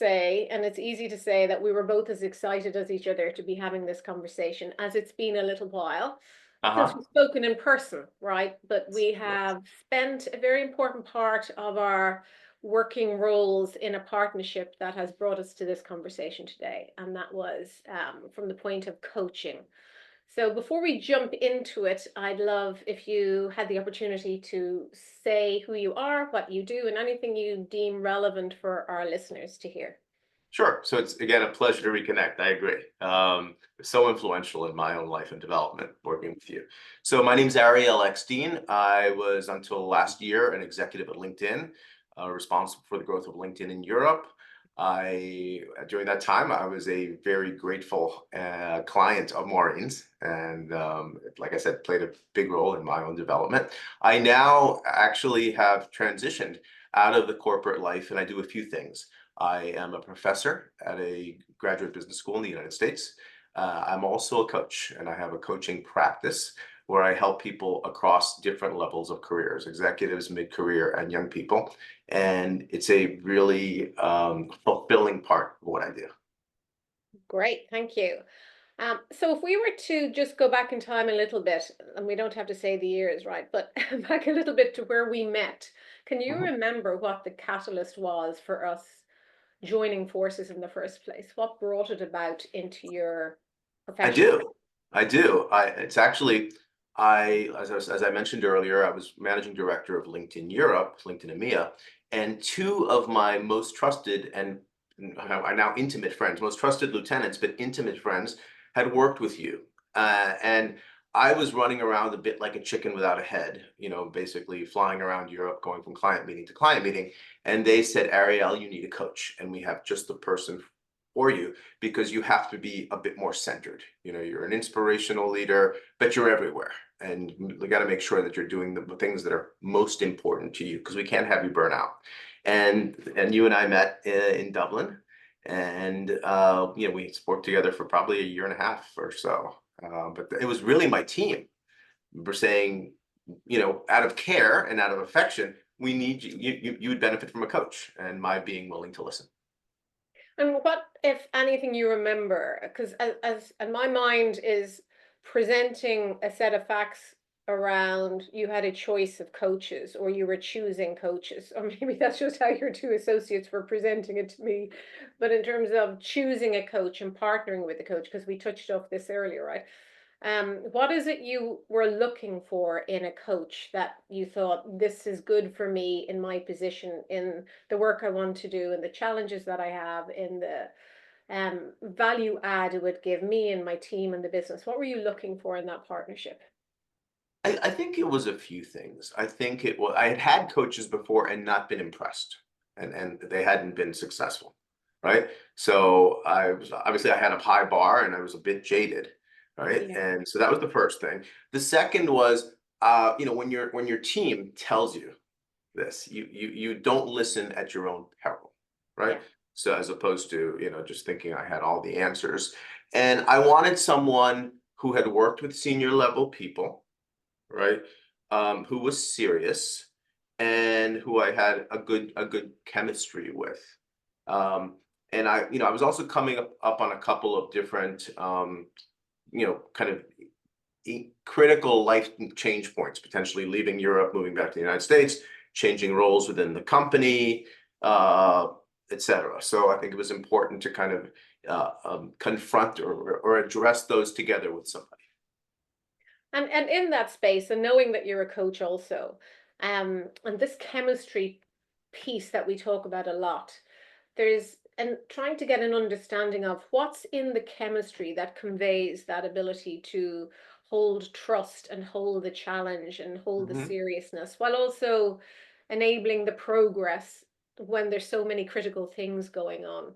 say, and it's easy to say, that we were both as excited as each other to be having this conversation, as it's been a little while since Uh-huh. we've spoken in person, right? But we Yes. have spent a very important part of our working roles in a partnership that has brought us to this conversation today, and that was from the point of coaching. So before we jump into it, I'd love if you had the opportunity to say who you are, what you do, and anything you deem relevant for our listeners to hear. Sure. So it's again a pleasure to reconnect. I agree. So influential in my own life and development working with you. So my name's Ariel Eckstein. I was until last year an executive at LinkedIn, responsible for the growth of LinkedIn in Europe. During that time, I was a very grateful client of Maureen's, and like I said, played a big role in my own development. I now actually have transitioned out of the corporate life, and I do a few things. I am a professor at a graduate business school in the United States. I'm also a coach, and I have a coaching practice where I help people across different levels of careers, executives, mid-career, and young people. And it's a really fulfilling part of what I do. Great, thank you. So if we were to just go back in time a little bit, and we don't have to say the years, right? But back a little bit to where we met, can you Mhm. remember what the catalyst was for us joining forces in the first place? What brought it about into your I profession? do. I do. It's actually, as I mentioned earlier, I was managing director of LinkedIn Europe, LinkedIn EMEA, and two of my most trusted and are now intimate friends, most trusted lieutenants, but intimate friends, had worked with you. And I was running around a bit like a chicken without a head, basically flying around Europe, going from client meeting to client meeting. And they said, Ariel, you need a coach, and we have just the person for you because you have to be a bit more centered. You're an inspirational leader, but you're everywhere. And we got to make sure that you're doing the things that are most important to you because we can't have you burn out. And you and I met in Dublin, and we worked together for probably a year and a half or so. But it was really my team. We're saying, out of care and out of affection, we need you. You would benefit from a coach, and my being willing to listen. And what, if anything, you remember? Because as and my mind is presenting a set of facts around you had a choice of coaches or you were choosing coaches, or maybe that's just how your two associates were presenting it to me. But in terms of choosing a coach and partnering with a coach, because we touched off this earlier, right? What is it you were looking for in a coach that you thought this is good for me in my position, in the work I want to do, and the challenges that I have, in the value add it would give me and my team and the business? What were you looking for in that partnership? I think it was a few things. I think it was I had had coaches before and not been impressed, and they hadn't been successful, right? So I was obviously I had a high bar and I was a bit jaded, right? Yeah. And so that was the first thing. The second was, when your team tells you this, you don't listen at your own peril, right? Yeah. So as opposed to just thinking I had all the answers, and I wanted someone who had worked with senior level people, right? Who was serious and who I had a good chemistry with. Um, and I was also coming up on a couple of different, kind of critical life change points, potentially leaving Europe, moving back to the United States, changing roles within the company, uh, etc. So I think it was important to kind of confront or address those together with somebody. And in that space, and knowing that you're a coach also, and this chemistry piece that we talk about a lot, there's and trying to get an understanding of what's in the chemistry that conveys that ability to hold trust and hold the challenge and hold the Mhm. seriousness while also enabling the progress when there's so many critical things going on.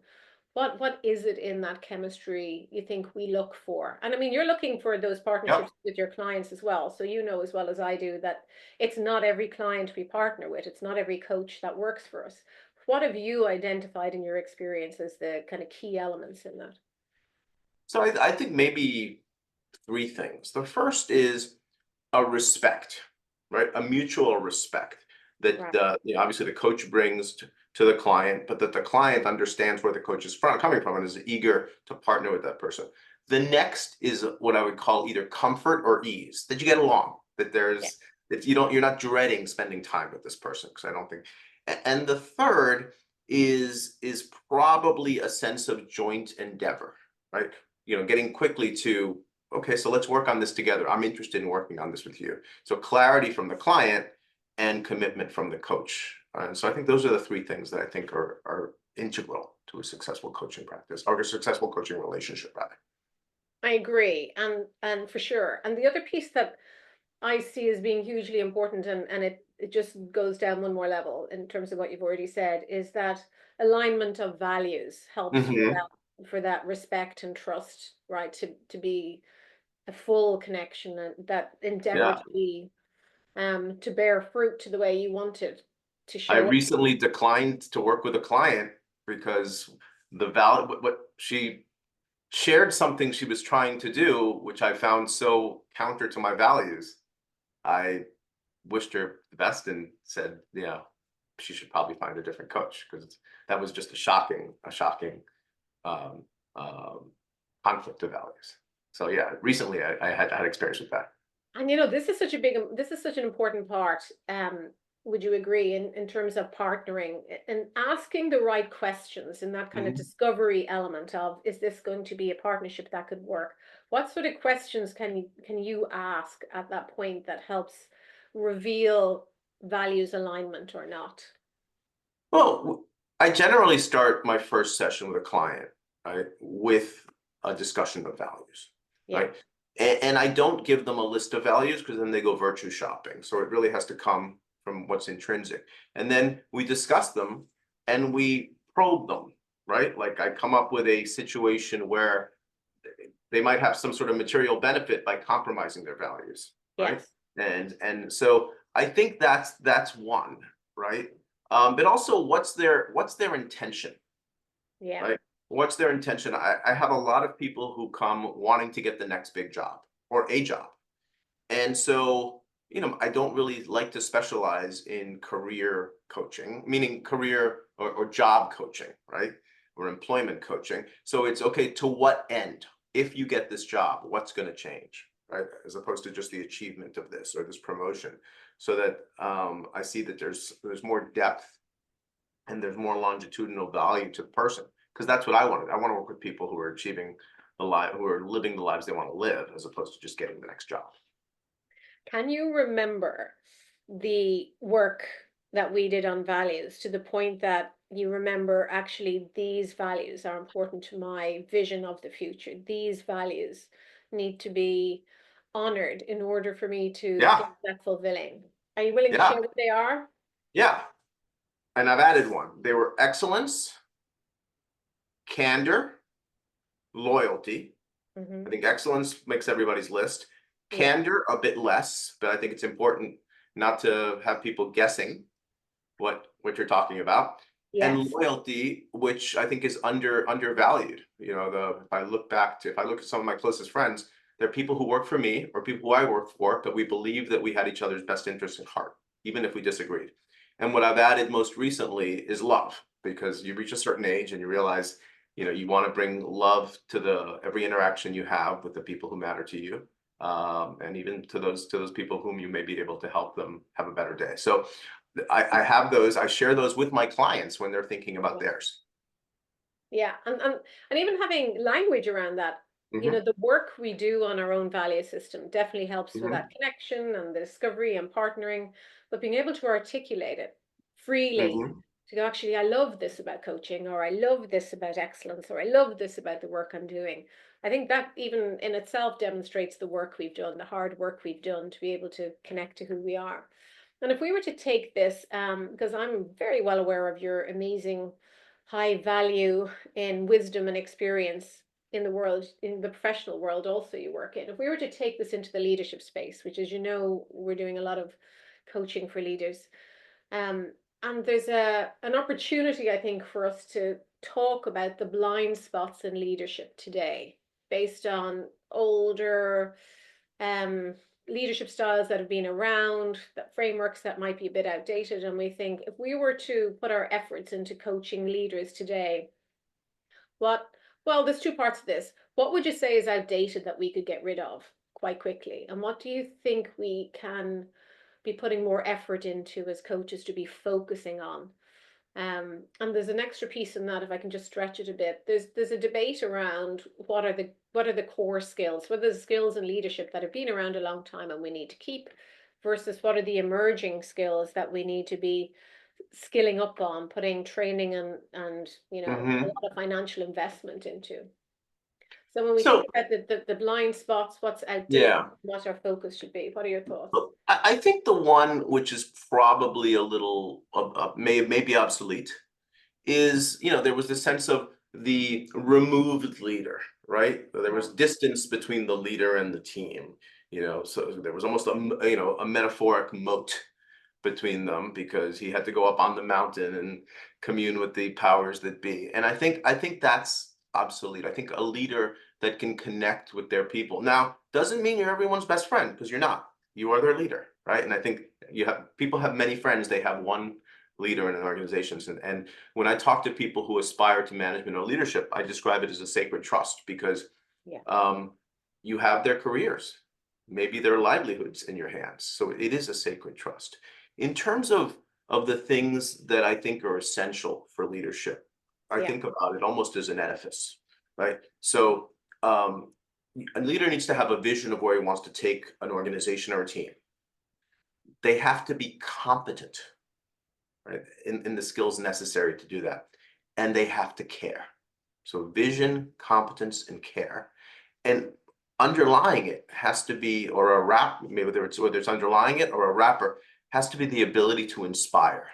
What is it in that chemistry you think we look for? And I mean, you're looking for those Yep. partnerships with your clients as well. So you know as well as I do that it's not every client we partner with, it's not every coach that works for us. What have you identified in your experience as the kind of key elements in that? So I think maybe three things. The first is a respect, right? A mutual respect that Right. obviously the coach brings to the client, but that the client understands where the coach is coming from and is eager to partner with that person. The next is what I would call either comfort or ease, that you get along, that Yeah, you're not dreading spending time with this person, because I don't think. And the third is probably a sense of joint endeavor, right? Getting quickly to, okay, so let's work on this together. I'm interested in working on this with you. So clarity from the client and commitment from the coach. And so I think those are the three things that I think are integral to a successful coaching practice, or a successful coaching relationship, rather. I agree, and for sure. And the other piece that I see as being hugely important, and it just goes down one more level in terms of what you've already said, is that alignment of values helps Hmm. for that respect and trust, right? To be a full connection, and that endeavor Yeah. to be to bear fruit to the way you want it to I show up. recently declined to work with a client because what she shared something she was trying to do, which I found so counter to my values. I wished her the best and said, yeah, she should probably find a different coach, because that was just a shocking um, um, conflict of values. So yeah, recently I had experience with that. And this is such an important part. Would you agree in terms of partnering and asking the right questions in that kind of Mhm. discovery element of, is this going to be a partnership that could work? What sort of questions can you ask at that point that helps reveal values alignment or not? Well, I generally start my first session with a client, right, with a discussion of values, Yeah. right? And I don't give them a list of values, because then they go virtue shopping. So it really has to come from what's intrinsic. And then we discuss them and we probe them, right? Like, I come up with a situation where they might have some sort of material benefit by compromising their values, right? Yes. And so I think that's one, right? But also, what's their intention, Yeah. right? What's their intention? I have a lot of people who come wanting to get the next big job or a job. And so, I don't really like to specialize in career coaching, meaning career or job coaching, right? Or employment coaching. So it's okay, to what end? If you get this job, what's going to change, right? As opposed to just the achievement of this or this promotion. So that I see that there's more depth and there's more longitudinal value to the person, because that's what I wanted. I want to work with people who are achieving who are living the lives they want to live, as opposed to just getting the next job. Can you remember the work that we did on values to the point that you remember, actually, these values are important to my vision of the future? These values need to be honored in order for me to get Yeah, that fulfilling. Are you willing to yeah, share what they are? yeah. And I've added one. They were excellence, candor, loyalty. I Hmm. think excellence makes everybody's list. Yeah. Candor, a bit less, but I think it's important not to have people guessing what you're talking about. And Yes. loyalty, which I think is undervalued. If I look at some of my closest friends, they're people who work for me or people who I work for, but we believe that we had each other's best interests at heart, even if we disagreed. And what I've added most recently is love, because you reach a certain age and you realize, you want to bring love to the every interaction you have with the people who matter to you, and even to those people whom you may be able to help them have a better day. So I have those. I share those with my clients when they're thinking about theirs. Yeah, and even having language around that, Hmm. the work we do on our own value system definitely helps with that Hmm. connection and the discovery and partnering, but being able to articulate it freely, Hmm. to go, actually, I love this about coaching, or I love this about excellence, or I love this about the work I'm doing. I think that even in itself demonstrates the work we've done, the hard work we've done to be able to connect to who we are. And if we were to take this, because I'm very well aware of your amazing high value in wisdom and experience in the world, in the professional world also you work in. If we were to take this into the leadership space, which, as you know, we're doing a lot of coaching for leaders, um, and there's an opportunity, I think, for us to talk about the blind spots in leadership today, based on older, um, leadership styles that have been around, that frameworks that might be a bit outdated, and we think if we were to put our efforts into coaching leaders today, what, well, there's two parts of this. What would you say is outdated that we could get rid of quite quickly? And what do you think we can be putting more effort into as coaches to be focusing on? And there's an extra piece in that, if I can just stretch it a bit. There's a debate around what are the core skills, what are the skills in leadership that have been around a long time and we need to keep, versus what are the emerging skills that we need to be skilling up on, putting training and a Hmm. lot of financial investment into. So when we think So about the blind spots, what's outdated, yeah. what our focus should be, what are your thoughts? Well, I think the one which is probably a little may be obsolete is, there was this sense of the removed leader, right? There Yeah. was distance between the leader and the team, so there was almost a metaphoric moat between them because he had to go up on the mountain and commune with the powers that be. And I think that's obsolete. I think a leader that can connect with their people. Now, doesn't mean you're everyone's best friend, because you're not. You are their leader, right? And I think people have many friends, they have one leader in an organization. And when I talk to people who aspire to management or leadership, I describe it as a sacred trust because Yeah. um, you have their careers, maybe their livelihoods in your hands. So it is a sacred trust. In terms of the things that I think are essential for leadership, I Yeah. think about it almost as an edifice, right? So um, a leader needs to have a vision of where he wants to take an organization or a team. They have to be competent, right, in the skills necessary to do that. And they have to care. So vision, competence, and care. And underlying it has to be, or a wrap, maybe whether it's underlying it or a wrapper, has to be the ability to inspire.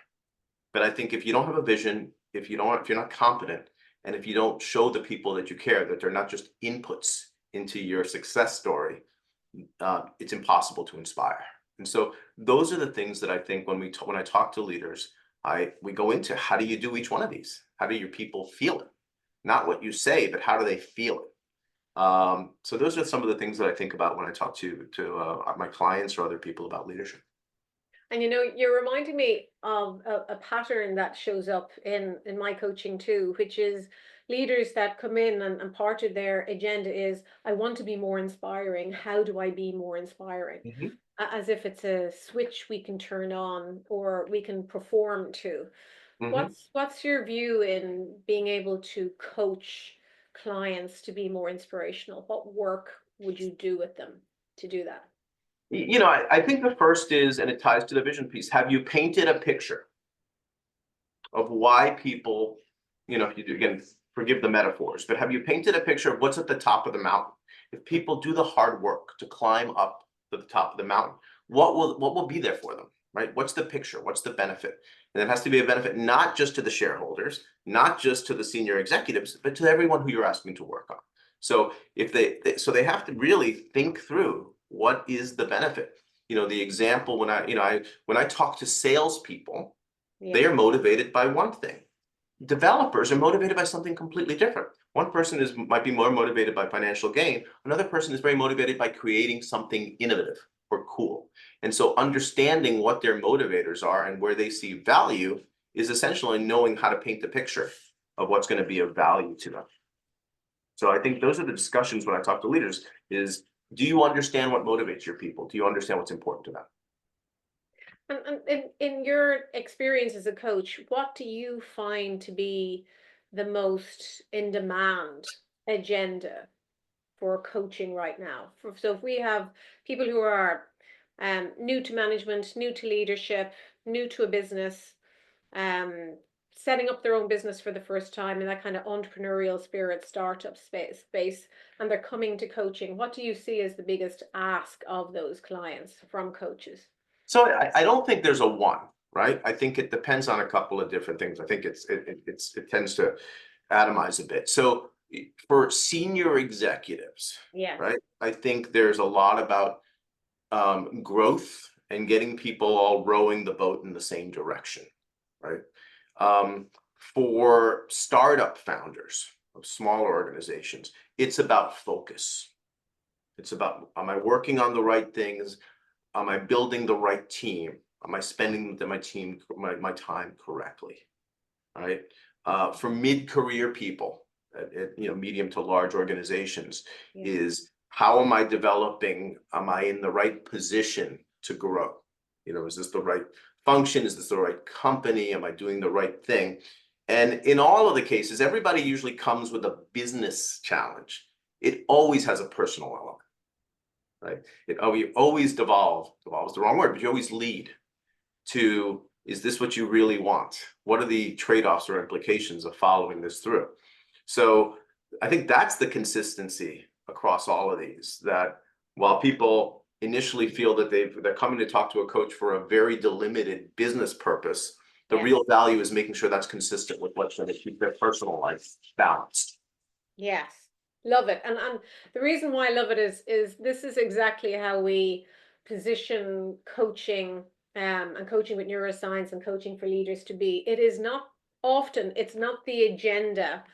But I think if you don't have a vision, if you're not competent, and if you don't show the people that you care, that they're not just inputs into your success story, it's impossible to inspire. And so those are the things that I think when I talk to leaders, we go into how do you do each one of these? How do your people feel it? Not what you say, but how do they feel it? So those are some of the things that I think about when I talk to my clients or other people about leadership. And you're reminding me of a pattern that shows up in my coaching too, which is leaders that come in and part of their agenda is, I want to be more inspiring. How do I be more inspiring? Mhm. As if it's a switch we can turn on or we can perform to. Mhm. What's your view in being able to coach clients to be more inspirational? What work would you do with them to do that? I think the first is, and it ties to the vision piece. Have you painted a picture of why people, if you do, again, forgive the metaphors, but have you painted a picture of what's at the top of the mountain? If people do the hard work to climb up to the top of the mountain, what will be there for them, right? What's the picture? What's the benefit? And it has to be a benefit not just to the shareholders, not just to the senior executives, but to everyone who you're asking to work on. So if they have to really think through what is the benefit. The example when I talk to salespeople, Yeah. they are motivated by one thing. Developers are motivated by something completely different. One person might be more motivated by financial gain. Another person is very motivated by creating something innovative or cool. And so understanding what their motivators are and where they see value is essential in knowing how to paint the picture of what's going to be of value to them. So I think those are the discussions when I talk to leaders is, do you understand what motivates your people? Do you understand what's important to them? And in your experience as a coach, what do you find to be the most in demand agenda for coaching right now? So if we have people who are new to management, new to leadership, new to a business, um, setting up their own business for the first time in that kind of entrepreneurial spirit, startup space, and they're coming to coaching, what do you see as the biggest ask of those clients from coaches? So I don't think there's a one, right? I think it depends on a couple of different things. I think it tends to atomize a bit. So for senior executives, Yes. right? I think there's a lot about growth and getting people all rowing the boat in the same direction, right? Um, for startup founders of smaller organizations, it's about focus. It's about, am I working on the right things? Am I building the right team? Am I spending my time correctly? Right? For mid-career people, medium to large organizations, Yeah. is how am I developing? Am I in the right position to grow? Is this the right function? Is this the right company? Am I doing the right thing? And in all of the cases, everybody usually comes with a business challenge. It always has a personal element, right? You always devolves the wrong word, but you always lead to, is this what you really want? What are the trade-offs or implications of following this through? So I think that's the consistency across all of these, that while people initially feel that they're coming to talk to a coach for a very delimited business purpose, the Yes. real value is making sure that's consistent with what's going to keep their personal life balanced. Yes. Love it. And the reason why I love it is this is exactly how we position coaching, and coaching with neuroscience and coaching for leaders to be. It is not often, it's not the agenda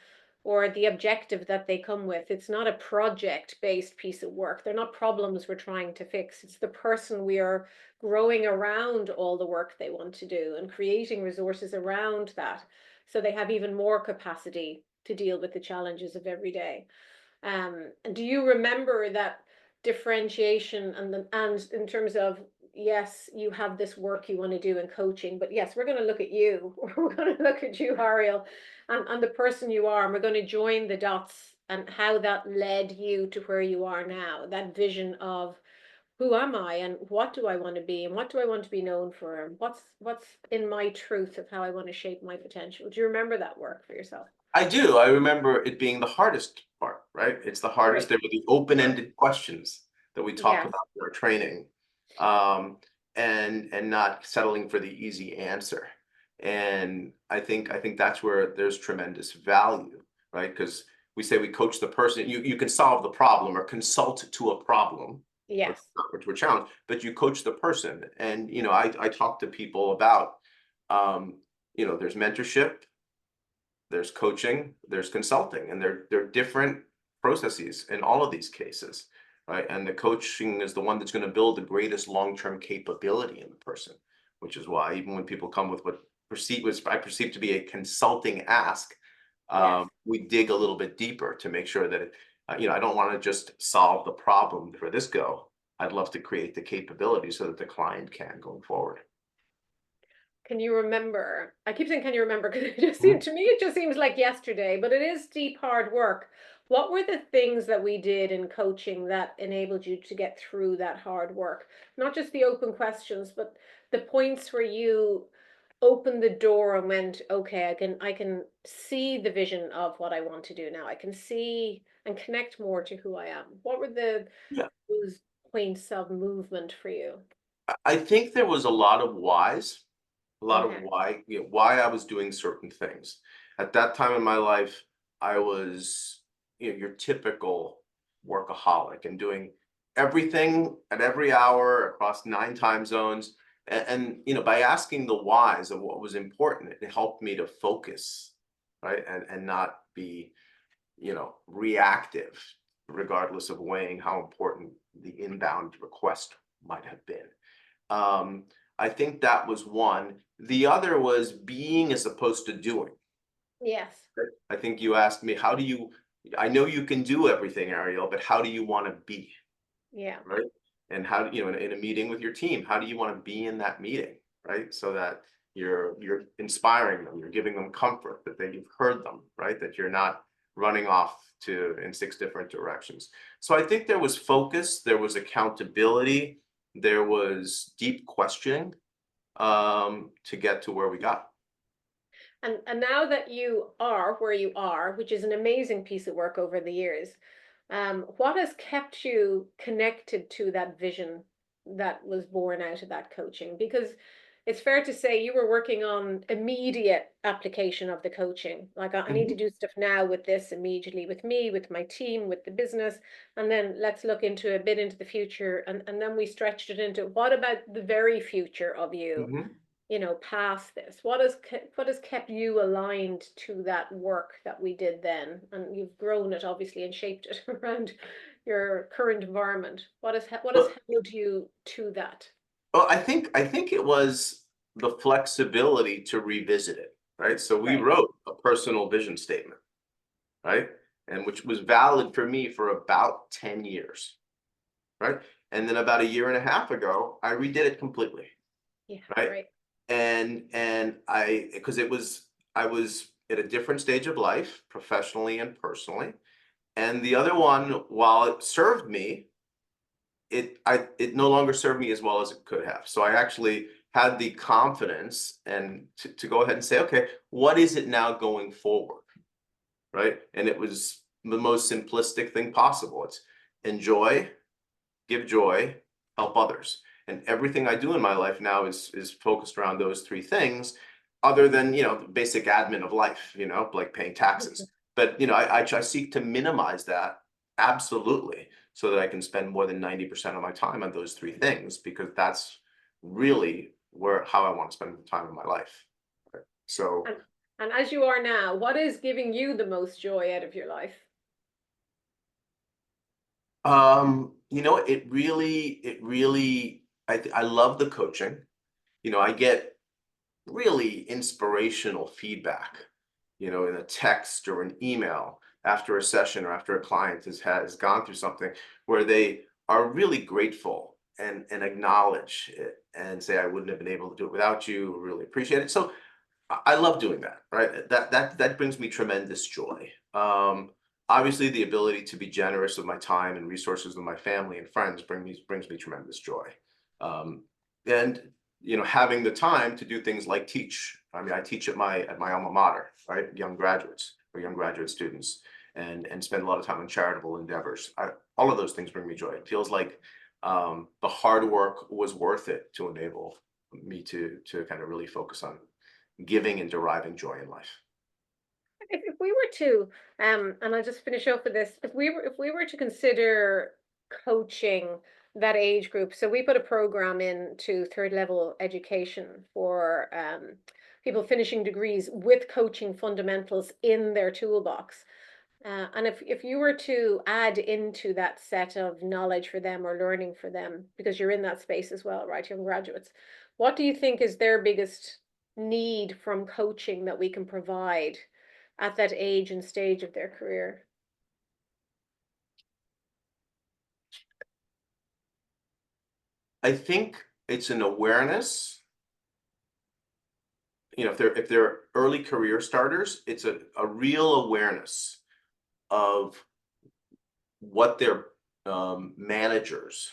or the objective that they come with. It's not a project-based piece of work. They're not problems we're trying to fix. It's the person we are growing around all the work they want to do and creating resources around that so they have even more capacity to deal with the challenges of every day. And do you remember that differentiation and in terms of, yes, you have this work you want to do in coaching, but yes, we're going to look at you, we're going to look at you, Ariel, and the person you are, and we're going to join the dots and how that led you to where you are now, that vision of who am I and what do I want to be and what do I want to be known for and what's in my truth of how I want to shape my potential. Do you remember that work for yourself? I do. I remember it being the hardest part, right? It's the hardest. Great. There were the open-ended questions that we talk Yes. about in our training, um, and not settling for the easy answer. And I think that's where there's tremendous value, right? Because we say we coach the person. You can solve the problem or consult to a problem Yes. or to a challenge, but you coach the person. And I talk to people about, there's mentorship, there's coaching, there's consulting, and they're different processes in all of these cases, right? And the coaching is the one that's going to build the greatest long-term capability in the person, which is why even when people come with what I perceive to be a consulting ask, Yes. we dig a little bit deeper to make sure that I don't want to just solve the problem for this go. I'd love to create the capability so that the client can going forward. Can you remember? I keep saying, can you remember? Because it just Mhm. seemed to me, it just seems like yesterday, but it is deep, hard work. What were the things that we did in coaching that enabled you to get through that hard work? Not just the open questions, but the points where you opened the door and went, okay, I can see the vision of what I want to do now. I can see and connect more to who I am. What were Yeah, those points of movement for you? I think there was a lot of whys, a lot of Okay. why I was doing certain things. At that time in my life, I was, your typical workaholic and doing everything at every hour across 9 time zones. And by asking the whys of what was important, it helped me to focus, right? And not be, reactive, regardless of weighing how important the inbound request might have been. Um, I think that was one. The other was being as opposed to doing. Yes. I think you asked me, I know you can do everything, Ariel, but how do you want to be? Yeah. Right. And how do in a meeting with your team, how do you want to be in that meeting? Right. So that you're inspiring them, you're giving them comfort that you've heard them, right? That you're not running off to in 6 different directions. So I think there was focus, there was accountability, there was deep questioning, to get to where we got. And now that you are where you are, which is an amazing piece of work over the years, what has kept you connected to that vision that was born out of that coaching? Because it's fair to say you were working on immediate application of the coaching. Like, I need to Mhm. do stuff now with this immediately, with me, with my team, with the business, and then let's look into a bit into the future. And then we stretched it into what about the very future of you? Mhm. past this? What has kept you aligned to that work that we did then? And you've grown it obviously and shaped it around your current environment. What has Well, held you to that? I think it was the flexibility to revisit it, right? So we Right. wrote a personal vision statement, right? And which was valid for me for about 10 years, right? And then about a year and a half ago, I redid it completely, Yeah, right? right. And I because it was I was at a different stage of life, professionally and personally. And the other one, while it served me, it no longer served me as well as it could have. So I actually had the confidence and to go ahead and say, okay, what is it now going forward? Right. And it was the most simplistic thing possible. It's enjoy, give joy, help others. And everything I do in my life now is focused around those three things, other than the basic admin of life, like paying taxes. But I seek to minimize that absolutely, so that I can spend more than 90% of my time on those three things, because that's really where how I want to spend the time in my life. Right? So And and as you are now, what is giving you the most joy out of your life? it really I love the coaching. I get really inspirational feedback, in a text or an email after a session or after a client has gone through something where they are really grateful and acknowledge it and say, I wouldn't have been able to do it without you. Really appreciate it. So I love doing that, right? That brings me tremendous joy. Obviously, the ability to be generous with my time and resources with my family and friends brings me tremendous joy. Um, and having the time to do things like teach. I mean, I teach at my alma mater, right? Young graduates or young graduate students, and spend a lot of time on charitable endeavors. All of those things bring me joy. It feels like the hard work was worth it to enable me to kind of really focus on giving and deriving joy in life. If we were to, and I'll just finish off with this, if we were to consider coaching that age group, so we put a program into third level education for people finishing degrees with coaching fundamentals in their toolbox. And if you were to add into that set of knowledge for them or learning for them, because you're in that space as well, right, young graduates, what do you think is their biggest need from coaching that we can provide at that age and stage of their career? I think it's an awareness. If they're early career starters, it's a real awareness of what their managers'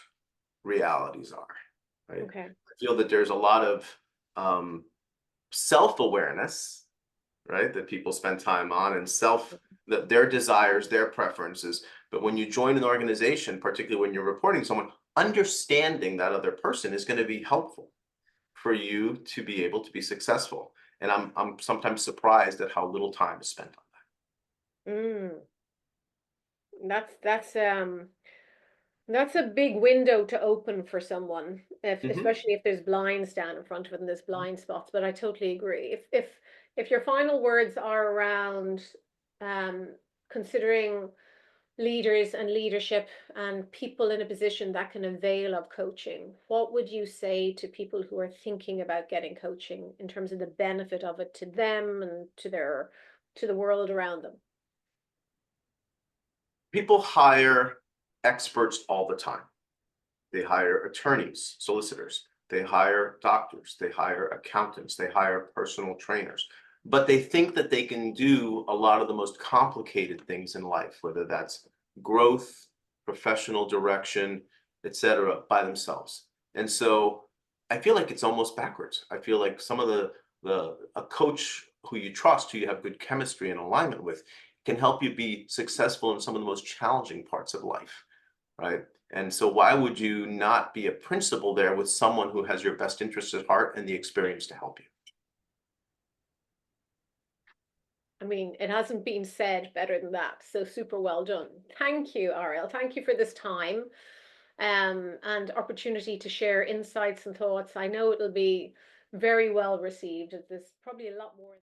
realities are. Right. Okay. I feel that there's a lot of um, self-awareness, right, that people spend time on, and that their desires, their preferences. But when you join an organization, particularly when you're reporting to someone, understanding that other person is going to be helpful for you to be able to be successful. And I'm sometimes surprised at how little time is spent on Mm, that's a big window to open for someone, if that. especially if there's blinds down in front of it and there's blind spots. But I totally agree. If your final words are around um, considering leaders and leadership and people in a position that can avail of coaching, what would you say to people who are thinking about getting coaching in terms of the benefit of it to them and to the world around them? People hire experts all the time. They hire attorneys, solicitors, they hire doctors, they hire accountants, they hire personal trainers. But they think that they can do a lot of the most complicated things in life, whether that's growth, professional direction, etc., by themselves. And so I feel like it's almost backwards. I feel like some of the a coach who you trust, who you have good chemistry and alignment with, can help you be successful in some of the most challenging parts of life, right? And so why would you not be a principal there with someone who has your best interests at heart and the experience to help you? I mean, it hasn't been said better than that. So super well done. Thank you, Ariel. Thank you for this time, and opportunity to share insights and thoughts. I know it'll be very well received. There's probably a lot more.